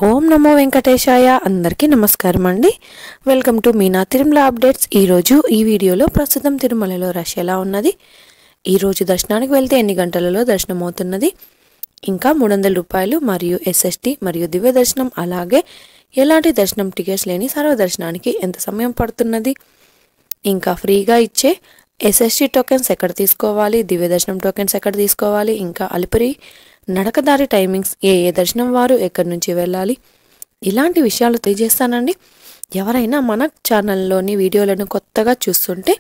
ఓం నమో వెంకటేశాయ. అందరికీ నమస్కారం అండి. Welcome to Meena Tirumala updates. ఈరోజు ఈ వీడియోలో ప్రస్తుతం తిరుమలలో రష్ ఎలా ఉన్నది, ఈరోజు దర్శనానికి వెళ్తే ఎన్ని గంటలలో దర్శనం అవుతున్నది, ఇంకా 300 రూపాయలు మరియు ఎస్ఎస్టీ మరియు దివ్య దర్శనం, అలాగే ఎలాంటి దర్శనం టికెట్స్ లేని సర్వదర్శనానికి ఎంత సమయం పడుతున్నది, ఇంకా ఫ్రీగా ఇచ్చే ఎస్ఎస్టీ టోకెన్స్ ఎక్కడ తీసుకోవాలి, దివ్య దర్శనం టోకెన్స్ ఎక్కడ తీసుకోవాలి, ఇంకా అలిపిరి నడకదారి టైమింగ్స్, ఏ దర్శనం వారు ఎక్కడి నుంచి వెళ్ళాలి, ఇలాంటి విషయాలు తెలియజేస్తానండి. ఎవరైనా మన ఛానల్లోని వీడియోలను కొత్తగా చూస్తుంటే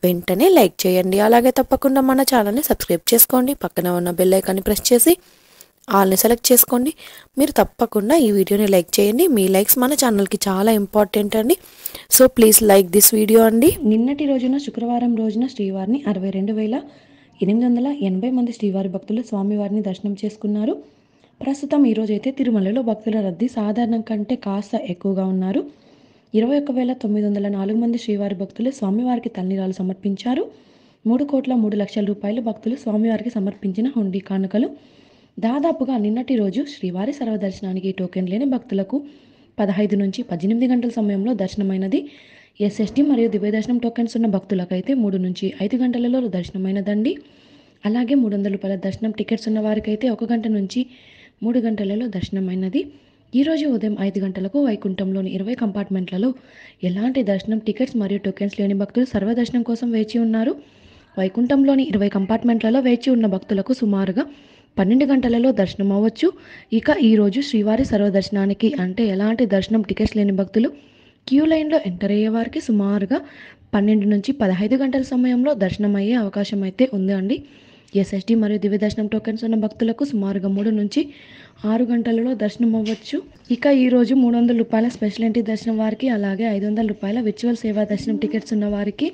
వెంటనే లైక్ చేయండి. అలాగే తప్పకుండా మన ఛానల్ని సబ్స్క్రైబ్ చేసుకోండి. పక్కన ఉన్న బెల్ ఐకాన్ని ప్రెస్ చేసి ఆల్ని సెలెక్ట్ చేసుకోండి. మీరు తప్పకుండా ఈ వీడియోని లైక్ చేయండి. మీ లైక్స్ మన ఛానల్కి చాలా ఇంపార్టెంట్ అండి. So please like this video అండి. నిన్నటి రోజున శుక్రవారం రోజున శ్రీవారిని 62,880 మంది శ్రీవారి భక్తులు స్వామివారిని దర్శనం చేసుకున్నారు. ప్రస్తుతం ఈరోజు అయితే తిరుమలలో భక్తుల రద్దీ సాధారణం కంటే కాస్త ఎక్కువగా ఉన్నారు. 21,904 మంది శ్రీవారి భక్తులు స్వామివారికి తల్లిరాలు సమర్పించారు. 3,03,00,000 రూపాయలు భక్తులు స్వామివారికి సమర్పించిన హుండీ కానుకలు. దాదాపుగా నిన్నటి రోజు శ్రీవారి సర్వదర్శనానికి టోకెన్ లేని భక్తులకు 15 నుంచి 18 గంటల సమయంలో దర్శనమైనది. ఎస్ఎస్టీ మరియు దివ్య దర్శనం టోకెన్స్ ఉన్న భక్తులకైతే 3 నుంచి 5 గంటలలో దర్శనమైనదండి. అలాగే 300 రూపాయల దర్శనం టికెట్స్ ఉన్న వారికైతే 1 గంట నుంచి 3 గంటలలో దర్శనమైనది. ఈరోజు ఉదయం 5 గంటలకు వైకుంఠంలోని 20 కంపార్ట్మెంట్లలో ఎలాంటి దర్శనం టికెట్స్ మరియు టోకెన్స్ లేని భక్తులు సర్వదర్శనం కోసం వేచి ఉన్నారు. వైకుంఠంలోని 20 కంపార్ట్మెంట్లలో వేచి ఉన్న భక్తులకు సుమారుగా 12 గంటలలో దర్శనం అవ్వచ్చు. ఇక ఈరోజు శ్రీవారి సర్వదర్శనానికి అంటే ఎలాంటి దర్శనం టికెట్స్ లేని భక్తులు క్యూ లైన్లో ఎంటర్ అయ్యే వారికి సుమారుగా 12 నుంచి 15 గంటల సమయంలో దర్శనం అయ్యే అవకాశం అయితే ఉంది అండి. ఎస్ఎస్టీ మరియు దివ్య దర్శనం టోకెన్స్ ఉన్న భక్తులకు సుమారుగా 3 నుంచి 6 గంటలలో దర్శనం అవ్వచ్చు. ఇక ఈరోజు 300 రూపాయల స్పెషల్ ఎంట్రీ దర్శనం వారికి, అలాగే 500 రూపాయల విర్చువల్ సేవా దర్శనం టికెట్స్ ఉన్న వారికి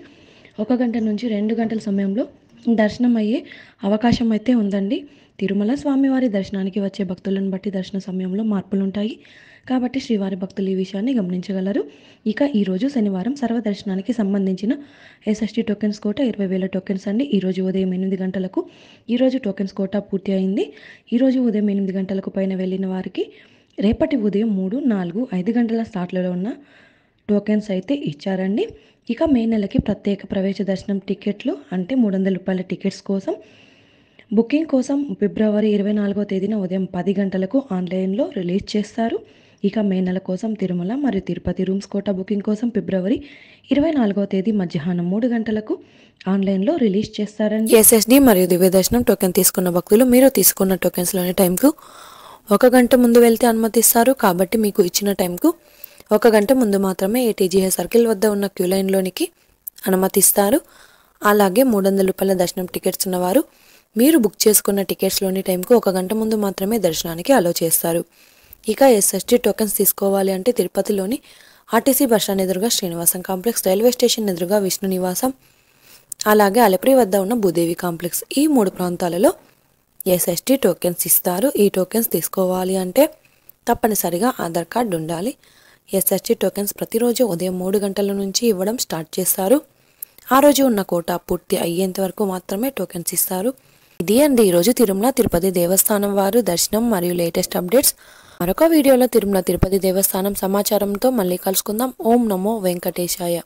1 గంట నుంచి 2 గంటల సమయంలో దర్శనం అయ్యే అవకాశం అయితే ఉందండి. తిరుమల స్వామివారి దర్శనానికి వచ్చే భక్తులను బట్టి దర్శన సమయంలో మార్పులు ఉంటాయి కాబట్టి శ్రీవారి భక్తులు ఈ విషయాన్ని గమనించగలరు. ఇక ఈరోజు శనివారం సర్వదర్శనానికి సంబంధించిన ఎస్ఎస్టీ టోకెన్స్ కోట 20,000 టోకెన్స్ అండి. ఈరోజు ఉదయం 8 గంటలకు ఈరోజు టోకెన్స్ కోట పూర్తి అయింది. ఈరోజు ఉదయం 8 గంటలకు పైన వెళ్ళిన వారికి రేపటి ఉదయం 3, 4, 5 గంటల స్లాట్లలో ఉన్న టోకెన్స్ అయితే ఇచ్చారండి. ఇక మే నెలకి ప్రత్యేక ప్రవేశ దర్శనం టికెట్లు అంటే 300 రూపాయల టికెట్స్ కోసం బుకింగ్ కోసం ఫిబ్రవరి 24వ తేదీన ఉదయం 10 గంటలకు ఆన్లైన్లో రిలీజ్ చేస్తారు. ఇక మే నెల కోసం తిరుమల మరియు తిరుపతి రూమ్స్ కోటా బుకింగ్ కోసం ఫిబ్రవరి 24వ తేదీ మధ్యాహ్నం 3 గంటలకు ఆన్లైన్లో రిలీజ్ చేస్తారండి. ఎస్ఎస్డి మరియు దివ్య దర్శనం టోకెన్ తీసుకున్న భక్తులు మీరు తీసుకున్న టోకెన్స్లోని టైంకు 1 గంట ముందు వెళ్తే అనుమతిస్తారు. కాబట్టి మీకు ఇచ్చిన టైంకు 1 గంట ముందు మాత్రమే ఏటీజీఏ సర్కిల్ వద్ద ఉన్న క్యూ లైన్లోనికి అనుమతిస్తారు. అలాగే 300 రూపాయల దర్శనం టికెట్స్ ఉన్నవారు మీరు బుక్ చేసుకున్న టికెట్స్లోని టైంకు 1 గంట ముందు మాత్రమే దర్శనానికి అలో చేస్తారు. ఇక ఎస్ఎస్టీ టోకెన్స్ తీసుకోవాలి అంటే తిరుపతిలోని ఆర్టీసీ బస్టాండ్ ఎదురుగా శ్రీనివాసం కాంప్లెక్స్, రైల్వే స్టేషన్ ఎదురుగా విష్ణు నివాసం, అలాగే అలిపిరి వద్ద ఉన్న భూదేవి కాంప్లెక్స్, ఈ 3 ప్రాంతాలలో ఎస్ఎస్టీ టోకెన్స్ ఇస్తారు. ఈ టోకెన్స్ తీసుకోవాలి అంటే తప్పనిసరిగా ఆధార్ కార్డు ఉండాలి. ఎస్ఎస్టీ టోకెన్స్ ప్రతిరోజు ఉదయం 3 గంటల నుంచి ఇవ్వడం స్టార్ట్ చేస్తారు. ఆ రోజు ఉన్న కోటా పూర్తి అయ్యేంత వరకు మాత్రమే టోకెన్స్ ఇస్తారు. ఇది అండి ఈరోజు తిరుమల తిరుపతి దేవస్థానం వారు దర్శనం మరియు లేటెస్ట్ అప్డేట్స్. మరొక వీడియోలో తిరుమల తిరుపతి దేవస్థానం సమాచారంతో మళ్ళీ కలుసుకుందాం. ఓం నమో వెంకటేశాయ.